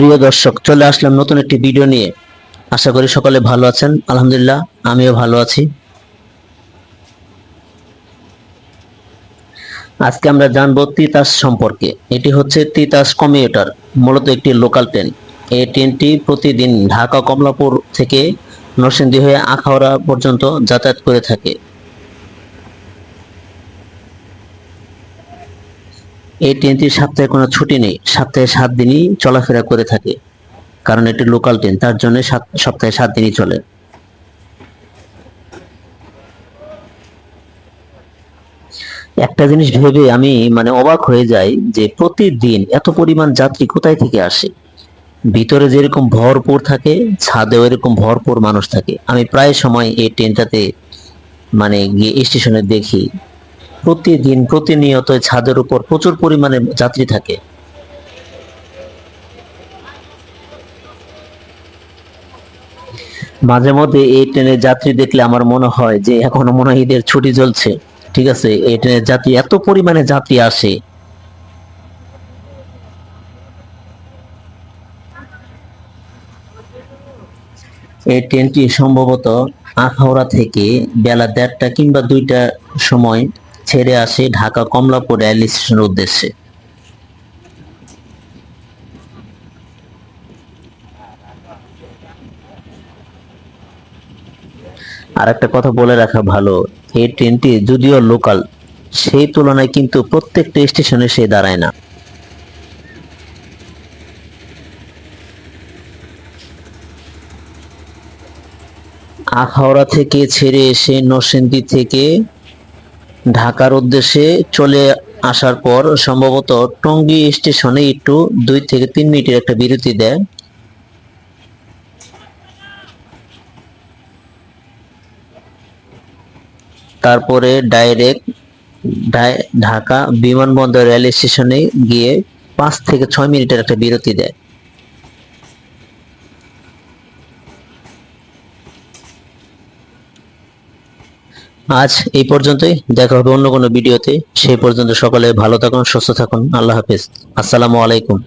প্রিয় দর্শক, চলে আসলাম নতুন একটি ভিডিও নিয়ে। আশা করি সকলে ভালো আছেন। আলহামদুলিল্লাহ, আমিও ভালো আছি। আজকে আমরা জানবো তিতাস সম্পর্কে। এটি হচ্ছে তিতাস কমিউটার, মূলত একটি লোকাল ট্রেন। এই ট্রেনটি প্রতিদিন ঢাকা কমলাপুর থেকে নরসিংদী হয়ে আখাউড়া পর্যন্ত যাতায়াত করে থাকে। এই ট্রেনটির সপ্তাহে কোনো ছুটি নেই, সপ্তাহে 7 দিনই চলাফেরা করে থাকে। কারণ এটি লোকাল ট্রেন, তার জন্য সপ্তাহে 7 দিনই চলে। একটা জিনিস ভেবে আমি অবাক হয়ে যাই যে প্রতিদিন এত পরিমাণ যাত্রী কোথায় থেকে আসে। ভিতরে যেরকম ভরপুর থাকে, ছাদেও এরকম ভরপুর মানুষ থাকে। আমি প্রায় সময় এই ট্রেনটাতে গিয়ে স্টেশনে দেখি প্রতিদিন প্রতিনিয়ত ছাদের উপর প্রচুর পরিমাণে যাত্রী থাকে। মাঝে মধ্যে এই ট্রেনের যাত্রী দেখলে আমার মনে হয় যে এখনো মনে হয় ঈদের ছুটি চলছে। ঠিক আছে, এই ট্রেনের যাত্রী, এত পরিমাণে যাত্রী আসে। এই ট্রেনটি সম্ভবত আখাউড়া থেকে বেলা 1:30 কিংবা 2টার সময় ছেড়ে আসে ঢাকা কমলাপুর রেল স্টেশনের উদ্দেশ্যে। আর একটা কথা বলে রাখা ভালো, এই ট্রেনটি যদিও লোকাল, সেই তুলনায় কিন্তু প্রত্যেকটা স্টেশনে সে দাঁড়ায় না। আখাউড়া থেকে ছেড়ে এসে নরসিংদী থেকে ঢাকার উদ্দেশ্যে চলে আসার পর সম্ভবত টঙ্গী স্টেশনে একটু 2 থেকে 3 মিনিটের একটা বিরতি দেয়। তারপরে ডাইরেক্ট ঢাকা বিমানবন্দর রেল স্টেশনে গিয়ে 5 থেকে 6 মিনিটের একটা বিরতি দেয়। আজ এই পর্যন্তই, দেখা হবে অন্য কোনো ভিডিওতে। সেই পর্যন্ত সকলে ভালো থাকুন, সুস্থ থাকুন। আল্লাহ হাফেজ। আসসালামু আলাইকুম।